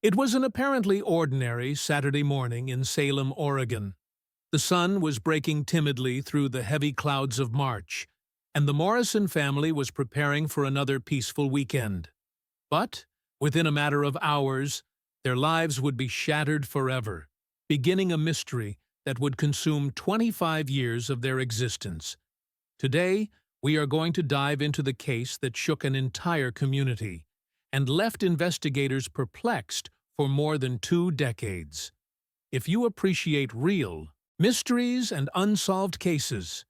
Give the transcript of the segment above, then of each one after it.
It was an apparently ordinary Saturday morning in Salem, Oregon. The sun was breaking timidly through the heavy clouds of March, and the Morrison family was preparing for another peaceful weekend. But, within a matter of hours, their lives would be shattered forever, beginning a mystery that would consume 25 years of their existence. Today, we are going to dive into the case that shook an entire community and left investigators perplexed for more than 2 decades. If you appreciate real mysteries and unsolved cases,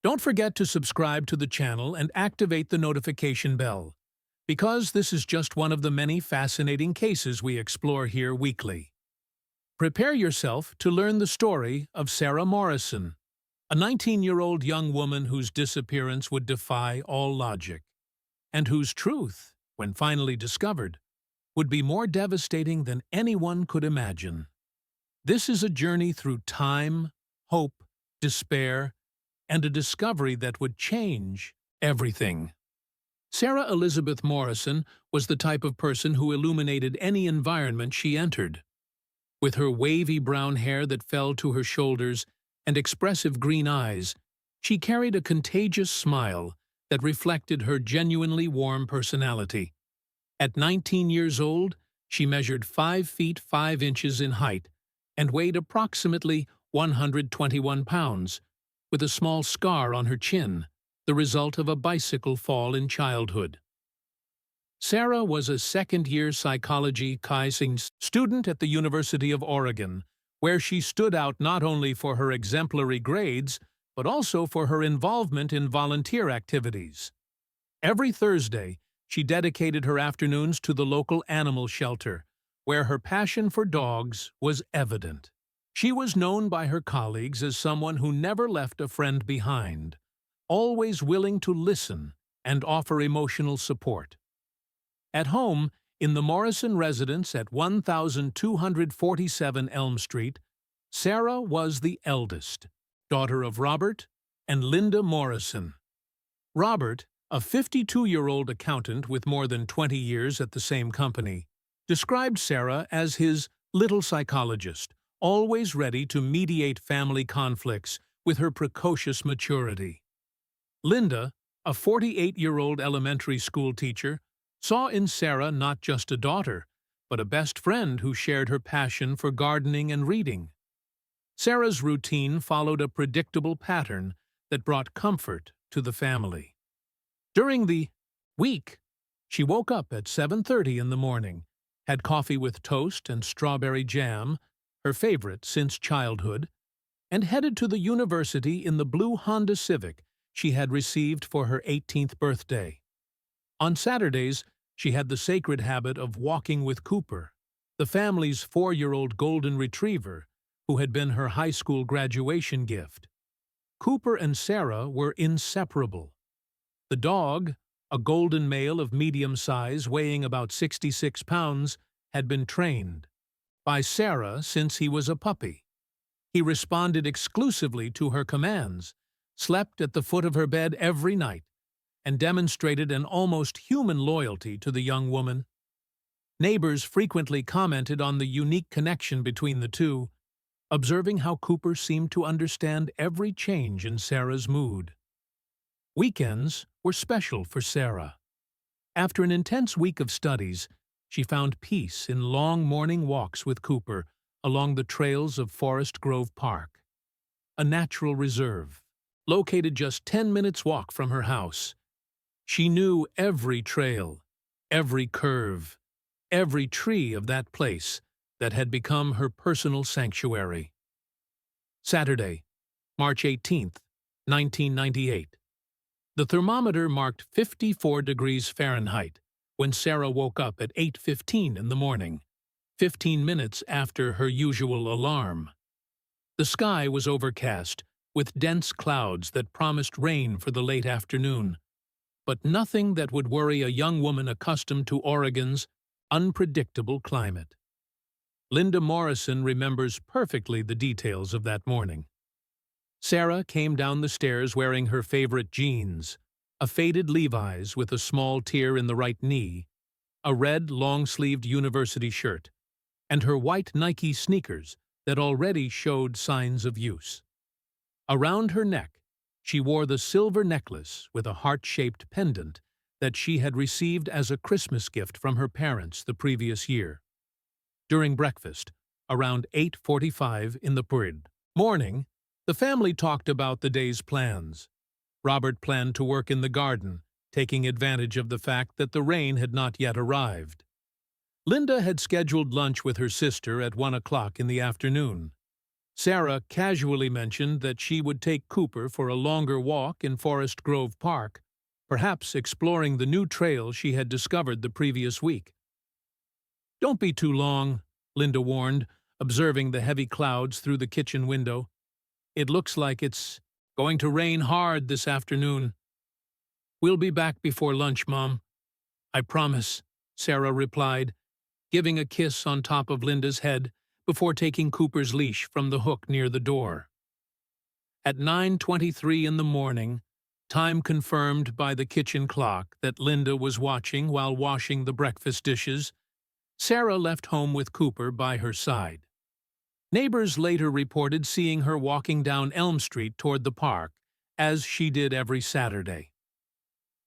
don't forget to subscribe to the channel and activate the notification bell, because this is just one of the many fascinating cases we explore here weekly. Prepare yourself to learn the story of Sarah Morrison, a 19-year-old young woman whose disappearance would defy all logic, and whose truth, when finally discovered, would be more devastating than anyone could imagine. This is a journey through time, hope, despair, and a discovery that would change everything. Sarah Elizabeth Morrison was the type of person who illuminated any environment she entered. With her wavy brown hair that fell to her shoulders and expressive green eyes, she carried a contagious smile that reflected her genuinely warm personality. At 19 years old, she measured 5 feet 5 inches in height and weighed approximately 121 pounds, with a small scar on her chin, the result of a bicycle fall in childhood. Sarah was a second-year psychology student at the University of Oregon, where she stood out not only for her exemplary grades, but also for her involvement in volunteer activities. Every Thursday, she dedicated her afternoons to the local animal shelter, where her passion for dogs was evident. She was known by her colleagues as someone who never left a friend behind, always willing to listen and offer emotional support. At home, in the Morrison residence at 1247 Elm Street, Sarah was the eldest, daughter of Robert and Linda Morrison. Robert, a 52-year-old accountant with more than 20 years at the same company, described Sarah as his little psychologist, always ready to mediate family conflicts with her precocious maturity. Linda, a 48-year-old elementary school teacher, saw in Sarah not just a daughter, but a best friend who shared her passion for gardening and reading. Sarah's routine followed a predictable pattern that brought comfort to the family. During the week, she woke up at 7:30 in the morning, had coffee with toast and strawberry jam, her favorite since childhood, and headed to the university in the blue Honda Civic she had received for her 18th birthday. On Saturdays, she had the sacred habit of walking with Cooper, the family's 4-year-old golden retriever, who had been her high school graduation gift. Cooper and Sarah were inseparable. The dog, a golden male of medium size weighing about 66 pounds, had been trained by Sarah since he was a puppy. He responded exclusively to her commands, slept at the foot of her bed every night, and demonstrated an almost human loyalty to the young woman. Neighbors frequently commented on the unique connection between the two, observing how Cooper seemed to understand every change in Sarah's mood. Weekends were special for Sarah. After an intense week of studies, she found peace in long morning walks with Cooper along the trails of Forest Grove Park, a natural reserve, located just 10 minutes' walk from her house. She knew every trail, every curve, every tree of that place that had become her personal sanctuary. Saturday, March 18th, 1998. The thermometer marked 54 degrees Fahrenheit when Sarah woke up at 8:15 in the morning, 15 minutes after her usual alarm. The sky was overcast, with dense clouds that promised rain for the late afternoon, but nothing that would worry a young woman accustomed to Oregon's unpredictable climate. Linda Morrison remembers perfectly the details of that morning. Sarah came down the stairs wearing her favorite jeans, a faded Levi's with a small tear in the right knee, a red long-sleeved university shirt, and her white Nike sneakers that already showed signs of use. Around her neck, she wore the silver necklace with a heart-shaped pendant that she had received as a Christmas gift from her parents the previous year. During breakfast, around 8:45 in the morning, the family talked about the day's plans. Robert planned to work in the garden, taking advantage of the fact that the rain had not yet arrived. Linda had scheduled lunch with her sister at 1 o'clock in the afternoon. Sarah casually mentioned that she would take Cooper for a longer walk in Forest Grove Park, perhaps exploring the new trail she had discovered the previous week. "Don't be too long," Linda warned, observing the heavy clouds through the kitchen window. "It looks like it's going to rain hard this afternoon." "We'll be back before lunch, Mom. I promise," Sarah replied, giving a kiss on top of Linda's head before taking Cooper's leash from the hook near the door. At 9:23 in the morning, time confirmed by the kitchen clock that Linda was watching while washing the breakfast dishes, Sarah left home with Cooper by her side. Neighbors later reported seeing her walking down Elm Street toward the park, as she did every Saturday.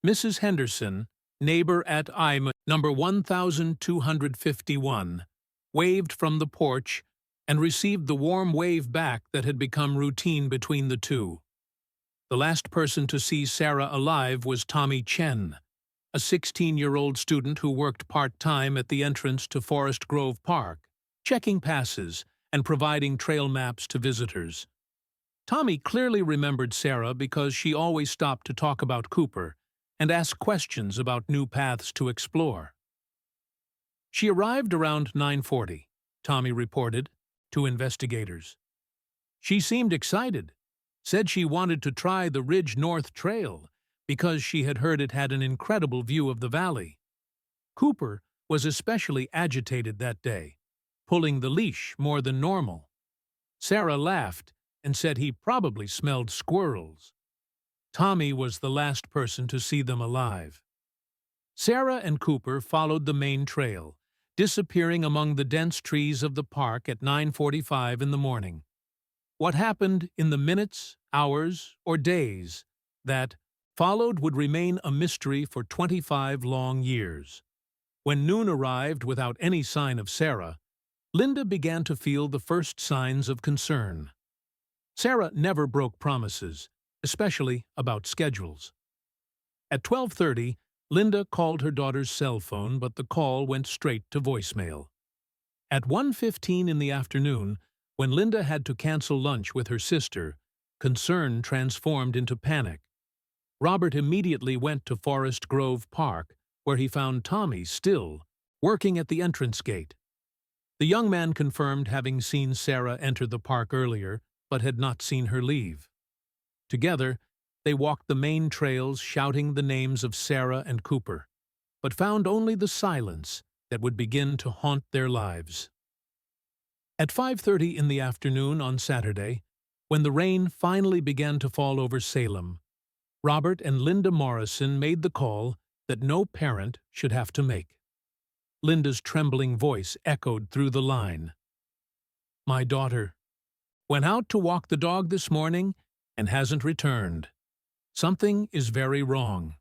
Mrs. Henderson, neighbor at IMA number 1251, waved from the porch and received the warm wave back that had become routine between the two. The last person to see Sarah alive was Tommy Chen, a 16-year-old student who worked part-time at the entrance to Forest Grove Park, checking passes and providing trail maps to visitors. Tommy clearly remembered Sarah because she always stopped to talk about Cooper and ask questions about new paths to explore. She arrived around 9:40, Tommy reported to investigators. She seemed excited, said she wanted to try the Ridge North Trail because she had heard it had an incredible view of the valley. Cooper was especially agitated that day, pulling the leash more than normal. Sarah laughed and said he probably smelled squirrels. Tommy was the last person to see them alive. Sarah and Cooper followed the main trail, disappearing among the dense trees of the park at 9:45 in the morning. What happened in the minutes, hours, or days that followed would remain a mystery for 25 long years. When noon arrived without any sign of Sarah, Linda began to feel the first signs of concern. Sarah never broke promises, especially about schedules. At 12:30, Linda called her daughter's cell phone, but the call went straight to voicemail. At 1:15 in the afternoon, when Linda had to cancel lunch with her sister, concern transformed into panic. Robert immediately went to Forest Grove Park, where he found Tommy still working at the entrance gate. The young man confirmed having seen Sarah enter the park earlier, but had not seen her leave. Together, they walked the main trails shouting the names of Sarah and Cooper, but found only the silence that would begin to haunt their lives. At 5:30 in the afternoon on Saturday, when the rain finally began to fall over Salem, Robert and Linda Morrison made the call that no parent should have to make. Linda's trembling voice echoed through the line. "My daughter went out to walk the dog this morning and hasn't returned. Something is very wrong."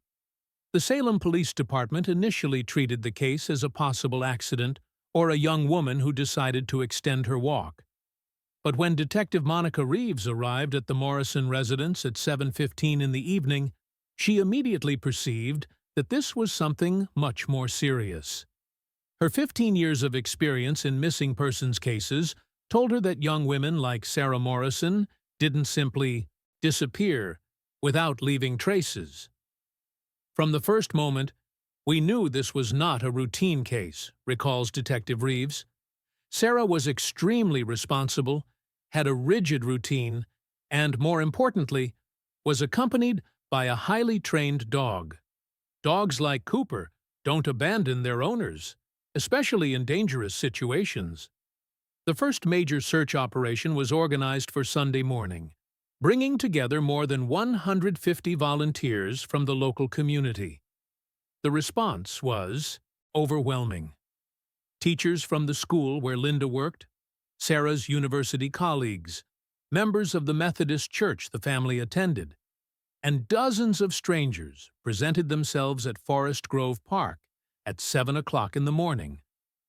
The Salem Police Department initially treated the case as a possible accident or a young woman who decided to extend her walk. But when Detective Monica Reeves arrived at the Morrison residence at 7:15 in the evening, she immediately perceived that this was something much more serious. Her 15 years of experience in missing persons cases told her that young women like Sarah Morrison didn't simply disappear without leaving traces. "From the first moment, we knew this was not a routine case," recalls Detective Reeves. "Sarah was extremely responsible, had a rigid routine, and, more importantly, was accompanied by a highly trained dog. Dogs like Cooper don't abandon their owners, especially in dangerous situations." The first major search operation was organized for Sunday morning, bringing together more than 150 volunteers from the local community. The response was overwhelming. teachers from the school where Linda worked, Sarah's university colleagues, members of the Methodist church the family attended, and dozens of strangers presented themselves at Forest Grove Park at 7 o'clock in the morning,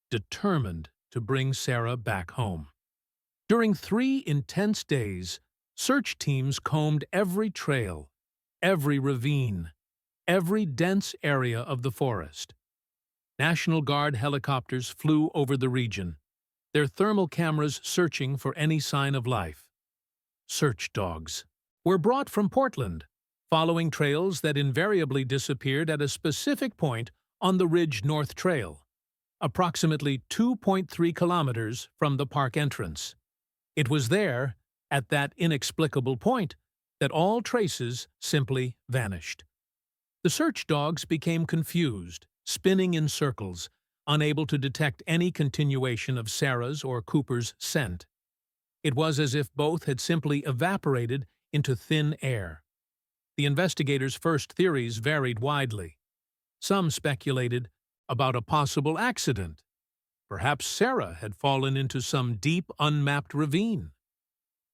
determined to bring Sarah back home. During 3 intense days, search teams combed every trail, every ravine, every dense area of the forest. National Guard helicopters flew over the region, their thermal cameras searching for any sign of life. Search dogs were brought from Portland, following trails that invariably disappeared at a specific point on the Ridge North Trail, approximately 2.3 kilometers from the park entrance. It was there, at that inexplicable point, that all traces simply vanished. The search dogs became confused, spinning in circles, unable to detect any continuation of Sarah's or Cooper's scent. It was as if both had simply evaporated into thin air. The investigators' first theories varied widely. Some speculated about a possible accident. Perhaps Sarah had fallen into some deep, unmapped ravine.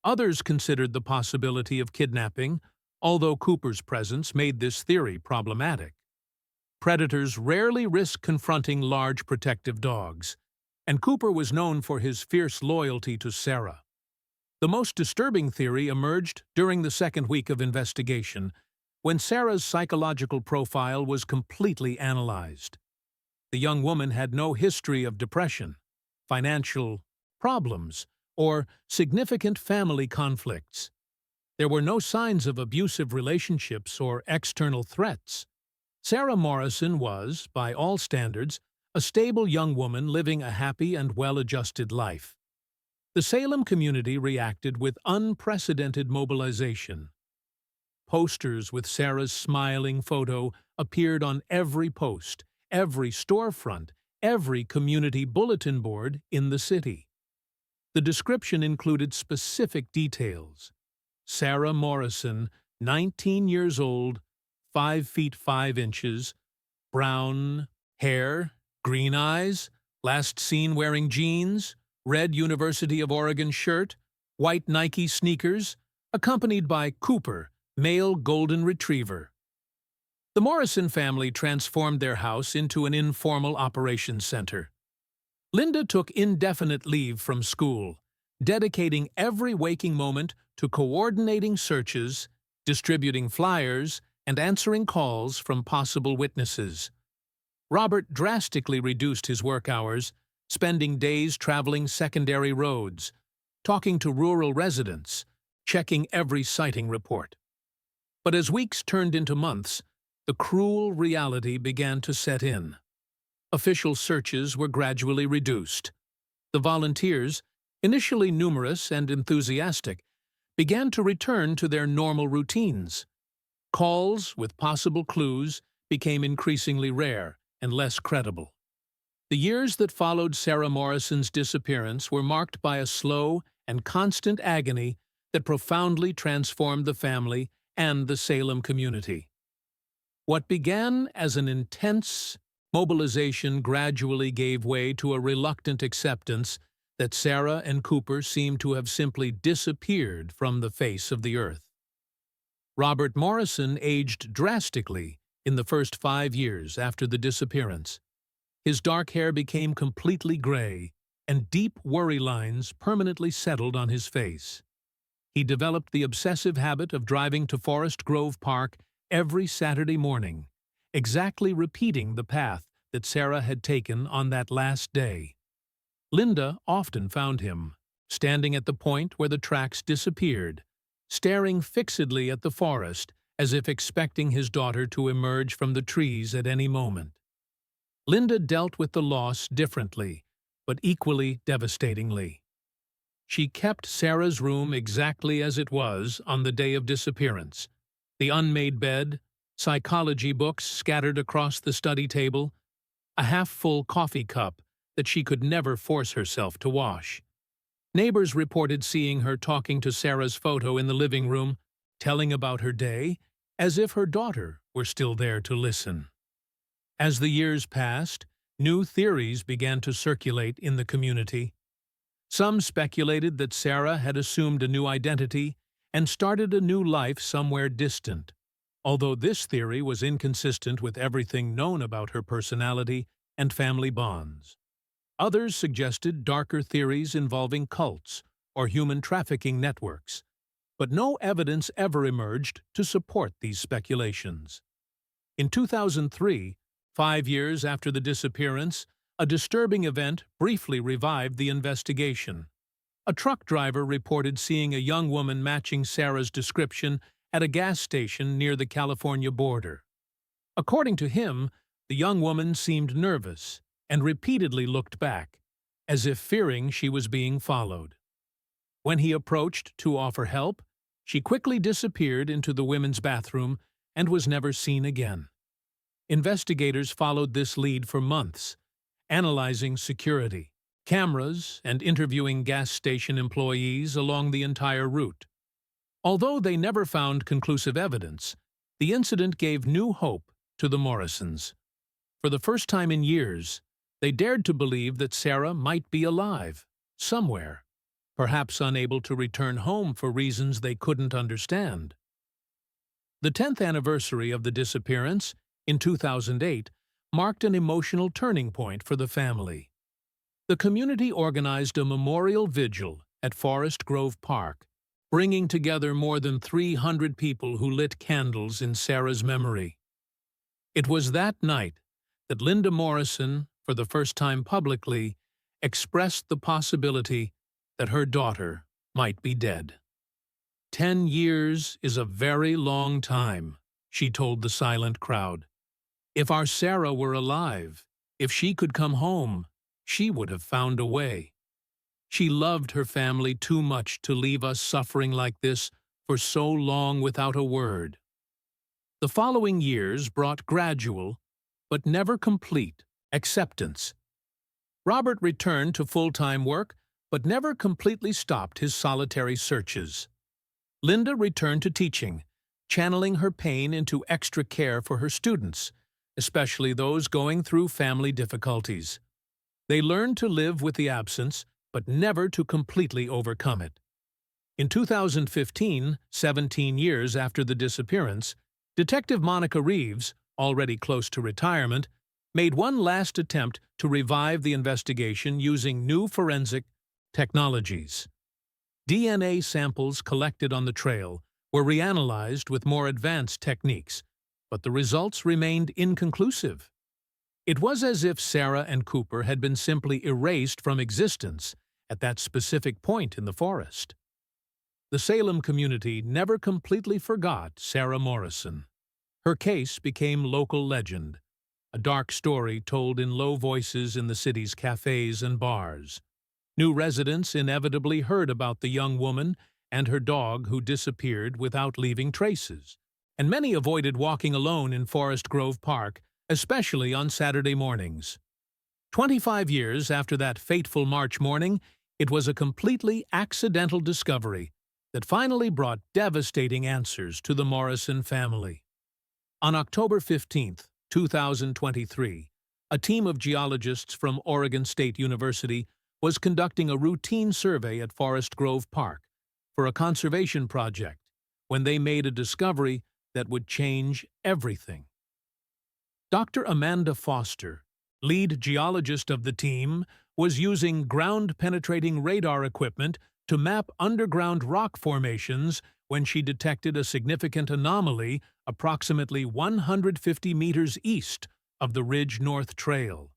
Others considered the possibility of kidnapping, although Cooper's presence made this theory problematic. Predators rarely risk confronting large protective dogs, and Cooper was known for his fierce loyalty to Sarah. The most disturbing theory emerged during the second week of investigation, when Sarah's psychological profile was completely analyzed. The young woman had no history of depression, financial problems, or significant family conflicts. There were no signs of abusive relationships or external threats. Sarah Morrison was, by all standards, a stable young woman living a happy and well-adjusted life. The Salem community reacted with unprecedented mobilization. Posters with Sarah's smiling photo appeared on every post, every storefront, every community bulletin board in the city. The description included specific details. Sarah Morrison, 19 years old, 5 feet 5 inches, brown hair, green eyes, last seen wearing jeans, red University of Oregon shirt, white Nike sneakers, accompanied by Cooper, male golden retriever. The Morrison family transformed their house into an informal operations center. Linda took indefinite leave from school, dedicating every waking moment to coordinating searches, distributing flyers, and answering calls from possible witnesses. Robert drastically reduced his work hours, spending days traveling secondary roads, talking to rural residents, checking every sighting report. But as weeks turned into months, the cruel reality began to set in. Official searches were gradually reduced. The volunteers, initially numerous and enthusiastic, began to return to their normal routines. Calls with possible clues became increasingly rare and less credible. The years that followed Sarah Morrison's disappearance were marked by a slow and constant agony that profoundly transformed the family and the Salem community. What began as an intense mobilization gradually gave way to a reluctant acceptance that Sarah and Cooper seemed to have simply disappeared from the face of the earth. Robert Morrison aged drastically in the first 5 years after the disappearance. His dark hair became completely gray, and deep worry lines permanently settled on his face. He developed the obsessive habit of driving to Forest Grove Park every Saturday morning, exactly repeating the path that Sarah had taken on that last day. Linda often found him, standing at the point where the tracks disappeared, staring fixedly at the forest as if expecting his daughter to emerge from the trees at any moment. Linda dealt with the loss differently, but equally devastatingly. She kept Sarah's room exactly as it was on the day of disappearance. The unmade bed, psychology books scattered across the study table, a half-full coffee cup that she could never force herself to wash. Neighbors reported seeing her talking to Sarah's photo in the living room, telling about her day, as if her daughter were still there to listen. As the years passed, New theories began to circulate in the community. Some speculated that Sarah had assumed a new identity and started a new life somewhere distant, although this theory was inconsistent with everything known about her personality and family bonds. Others suggested darker theories involving cults or human trafficking networks, but no evidence ever emerged to support these speculations. In 2003, 5 years after the disappearance, a disturbing event briefly revived the investigation. A truck driver reported seeing a young woman matching Sarah's description at a gas station near the California border. According to him, the young woman seemed nervous and repeatedly looked back, as if fearing she was being followed. When he approached to offer help, she quickly disappeared into the women's bathroom and was never seen again. Investigators followed this lead for months, analyzing security, cameras, and interviewing gas station employees along the entire route. Although they never found conclusive evidence, the incident gave new hope to the Morrisons. For the first time in years, they dared to believe that Sarah might be alive, somewhere, perhaps unable to return home for reasons they couldn't understand. The 10th anniversary of the disappearance, in 2008, marked an emotional turning point for the family. The community organized a memorial vigil at Forest Grove Park, bringing together more than 300 people who lit candles in Sarah's memory. It was that night that Linda Morrison, for the first time publicly, expressed the possibility that her daughter might be dead. 10 years is a very long time, she told the silent crowd. If our Sarah were alive, if she could come home, she would have found a way. She loved her family too much to leave us suffering like this for so long without a word. The following years brought gradual, but never complete, acceptance. Robert returned to full-time work, but never completely stopped his solitary searches. Linda returned to teaching, channeling her pain into extra care for her students, especially those going through family difficulties. They learned to live with the absence, but never to completely overcome it. In 2015, 17 years after the disappearance, Detective Monica Reeves, already close to retirement, made one last attempt to revive the investigation using new forensic technologies. DNA samples collected on the trail were reanalyzed with more advanced techniques, but the results remained inconclusive. It was as if Sarah and Cooper had been simply erased from existence at that specific point in the forest. The Salem community never completely forgot Sarah Morrison. Her case became local legend, a dark story told in low voices in the city's cafes and bars. New residents inevitably heard about the young woman and her dog who disappeared without leaving traces, and many avoided walking alone in Forest Grove Park, especially on Saturday mornings. 25 years after that fateful March morning, it was a completely accidental discovery that finally brought devastating answers to the Morrison family. On October 15, 2023, a team of geologists from Oregon State University was conducting a routine survey at Forest Grove Park for a conservation project when they made a discovery that would change everything. Dr. Amanda Foster, lead geologist of the team, was using ground-penetrating radar equipment to map underground rock formations when she detected a significant anomaly approximately 150 meters east of the Ridge North Trail,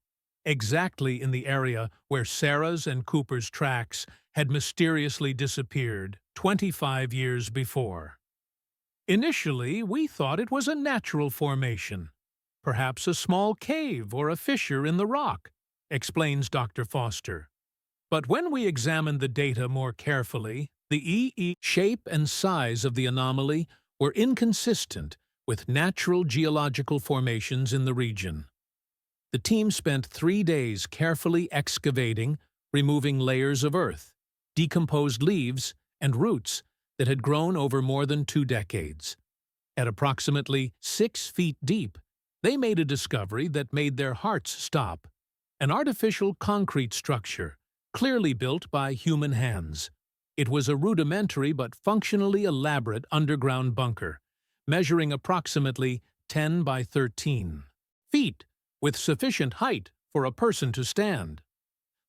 exactly in the area where Sarah's and Cooper's tracks had mysteriously disappeared 25 years before. Initially, we thought it was a natural formation, perhaps a small cave or a fissure in the rock, explains Dr. Foster. But when we examined the data more carefully, the shape and size of the anomaly were inconsistent with natural geological formations in the region. The team spent 3 days carefully excavating, removing layers of earth, decomposed leaves, and roots that had grown over more than 2 decades. At approximately 6 feet deep, they made a discovery that made their hearts stop. an artificial concrete structure, clearly built by human hands. It was a rudimentary but functionally elaborate underground bunker, measuring approximately 10 by 13 feet, with sufficient height for a person to stand.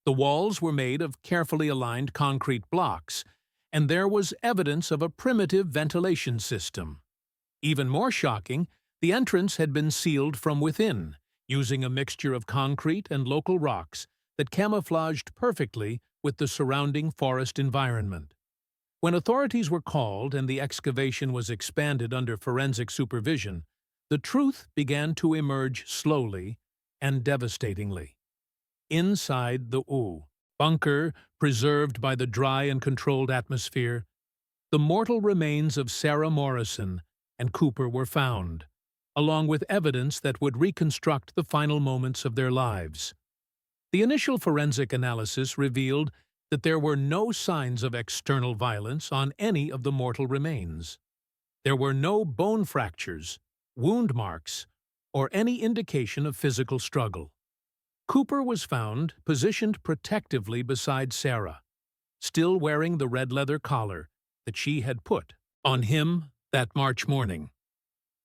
The walls were made of carefully aligned concrete blocks, and there was evidence of a primitive ventilation system. Even more shocking, the entrance had been sealed from within, using a mixture of concrete and local rocks that camouflaged perfectly with the surrounding forest environment. When authorities were called and the excavation was expanded under forensic supervision, the truth began to emerge slowly and devastatingly. Inside the bunker, preserved by the dry and controlled atmosphere, the mortal remains of Sarah Morrison and Cooper were found, along with evidence that would reconstruct the final moments of their lives. The initial forensic analysis revealed that there were no signs of external violence on any of the mortal remains. There were no bone fractures, wound marks, or any indication of physical struggle. Cooper was found positioned protectively beside Sarah, still wearing the red leather collar that she had put on him that March morning.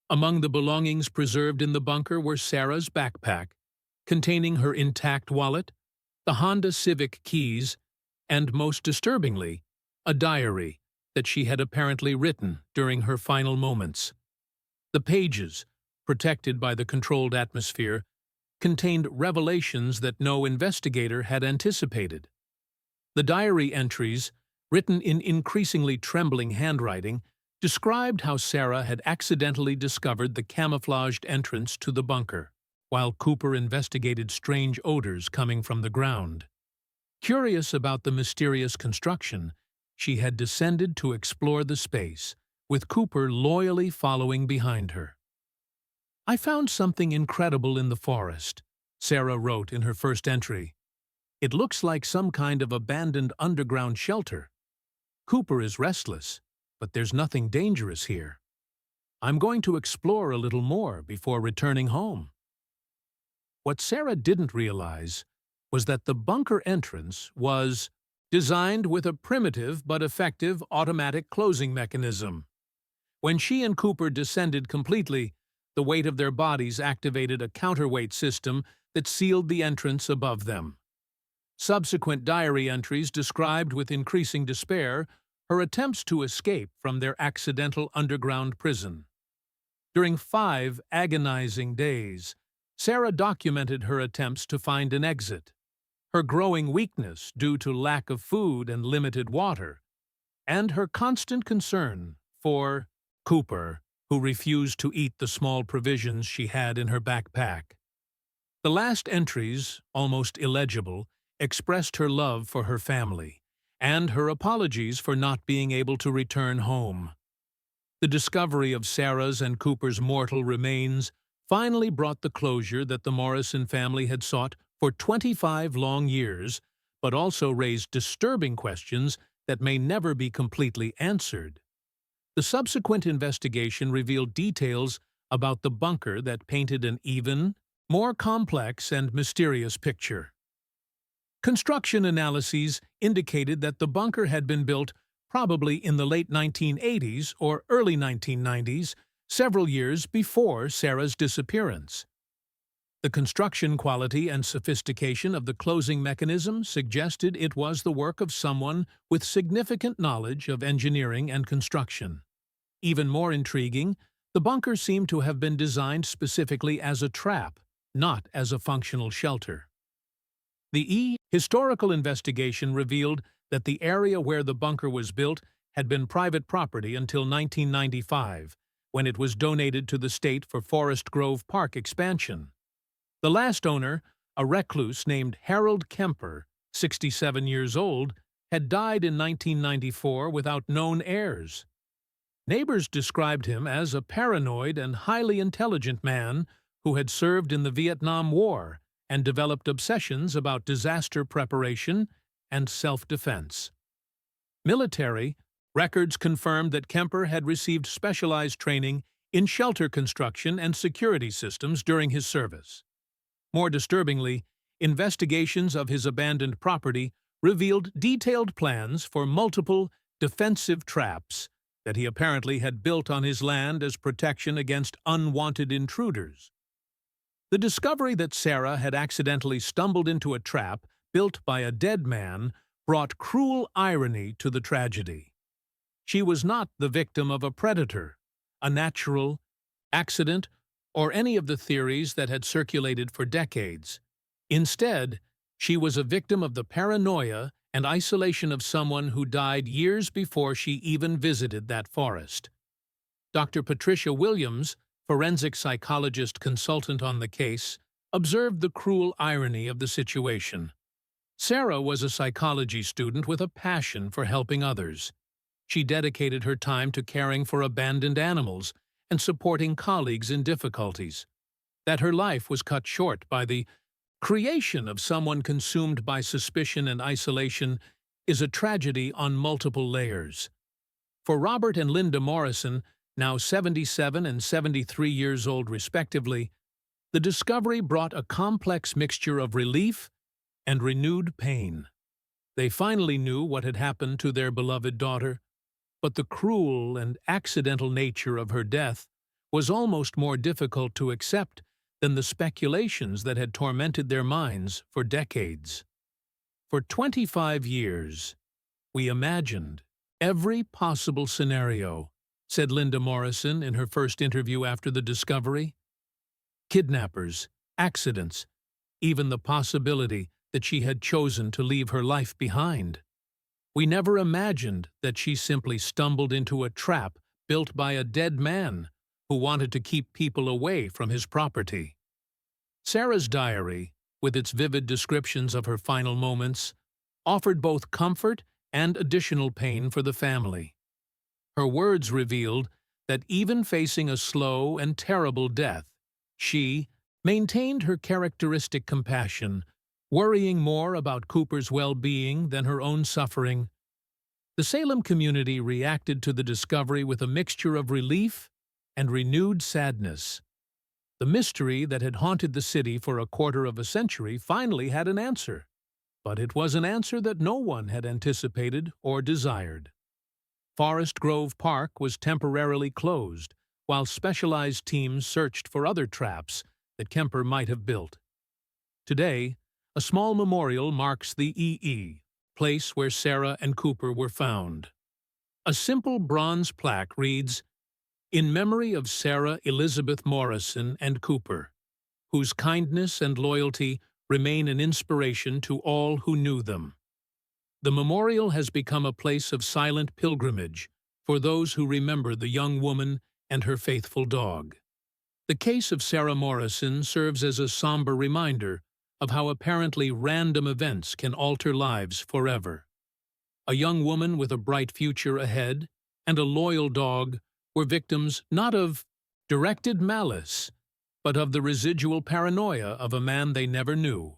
Among the belongings preserved in the bunker were Sarah's backpack, containing her intact wallet, the Honda Civic keys, and, most disturbingly, a diary that she had apparently written during her final moments. The pages, protected by the controlled atmosphere, contained revelations that no investigator had anticipated. The diary entries, written in increasingly trembling handwriting, described how Sarah had accidentally discovered the camouflaged entrance to the bunker, while Cooper investigated strange odors coming from the ground. Curious about the mysterious construction, she had descended to explore the space, with Cooper loyally following behind her. "I found something incredible in the forest," Sarah wrote in her first entry. "It looks like some kind of abandoned underground shelter. Cooper is restless, but there's nothing dangerous here. I'm going to explore a little more before returning home." What Sarah didn't realize was that the bunker entrance was designed with a primitive but effective automatic closing mechanism. When she and Cooper descended completely, the weight of their bodies activated a counterweight system that sealed the entrance above them. Subsequent diary entries described with increasing despair her attempts to escape from their accidental underground prison. During 5 agonizing days, Sarah documented her attempts to find an exit, her growing weakness due to lack of food and limited water, and her constant concern for Cooper, who refused to eat the small provisions she had in her backpack. The last entries, almost illegible, expressed her love for her family and her apologies for not being able to return home. The discovery of Sarah's and Cooper's mortal remains finally brought the closure that the Morrison family had sought for 25 long years, but also raised disturbing questions that may never be completely answered. The subsequent investigation revealed details about the bunker that painted an even, more complex and mysterious picture. Construction analyses indicated that the bunker had been built probably in the late 1980s or early 1990s, several years before Sarah's disappearance. The construction quality and sophistication of the closing mechanism suggested it was the work of someone with significant knowledge of engineering and construction. Even more intriguing, the bunker seemed to have been designed specifically as a trap, not as a functional shelter. The historical investigation revealed that the area where the bunker was built had been private property until 1995, when it was donated to the state for Forest Grove Park expansion. The last owner, a recluse named Harold Kemper, 67 years old, had died in 1994 without known heirs. Neighbors described him as a paranoid and highly intelligent man who had served in the Vietnam War and developed obsessions about disaster preparation and self-defense. Military records confirmed that Kemper had received specialized training in shelter construction and security systems during his service. More disturbingly, investigations of his abandoned property revealed detailed plans for multiple defensive traps that he apparently had built on his land as protection against unwanted intruders. The discovery that Sarah had accidentally stumbled into a trap built by a dead man brought cruel irony to the tragedy. She was not the victim of a predator, a natural accident, or any of the theories that had circulated for decades. Instead, she was a victim of the paranoia and isolation of someone who died years before she even visited that forest. Dr. Patricia Williams, forensic psychologist consultant on the case, observed the cruel irony of the situation. Sarah was a psychology student with a passion for helping others. She dedicated her time to caring for abandoned animals and supporting colleagues in difficulties. That her life was cut short by the creation of someone consumed by suspicion and isolation is a tragedy on multiple layers. For Robert and Linda Morrison, now 77 and 73 years old respectively, the discovery brought a complex mixture of relief and renewed pain. They finally knew what had happened to their beloved daughter, but the cruel and accidental nature of her death was almost more difficult to accept than the speculations that had tormented their minds for decades. For 25 years, we imagined every possible scenario, said Linda Morrison in her first interview after the discovery. Kidnappers, accidents, even the possibility that she had chosen to leave her life behind. We never imagined that she simply stumbled into a trap built by a dead man who wanted to keep people away from his property. Sarah's diary, with its vivid descriptions of her final moments, offered both comfort and additional pain for the family. Her words revealed that even facing a slow and terrible death, she maintained her characteristic compassion, worrying more about Cooper's well-being than her own suffering. The Salem community reacted to the discovery with a mixture of relief and renewed sadness. The mystery that had haunted the city for a quarter of a century finally had an answer, but it was an answer that no one had anticipated or desired. Forest Grove Park was temporarily closed, while specialized teams searched for other traps that Kemper might have built. Today, a small memorial marks the place where Sarah and Cooper were found. A simple bronze plaque reads, "In memory of Sarah Elizabeth Morrison and Cooper, whose kindness and loyalty remain an inspiration to all who knew them." The memorial has become a place of silent pilgrimage for those who remember the young woman and her faithful dog. The case of Sarah Morrison serves as a somber reminder of how apparently random events can alter lives forever. A young woman with a bright future ahead and a loyal dog were victims not of directed malice, but of the residual paranoia of a man they never knew,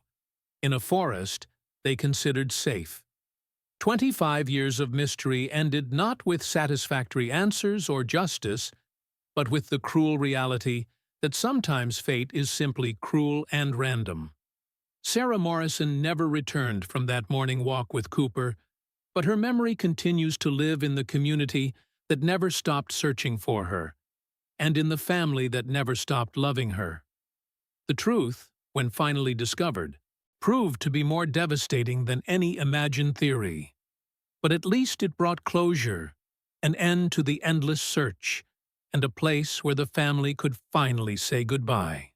in a forest they considered safe. 25 years of mystery ended not with satisfactory answers or justice, but with the cruel reality that sometimes fate is simply cruel and random. Sarah Morrison never returned from that morning walk with Cooper, but her memory continues to live in the community that never stopped searching for her, and in the family that never stopped loving her. The truth, when finally discovered, proved to be more devastating than any imagined theory. But at least it brought closure, an end to the endless search, and a place where the family could finally say goodbye.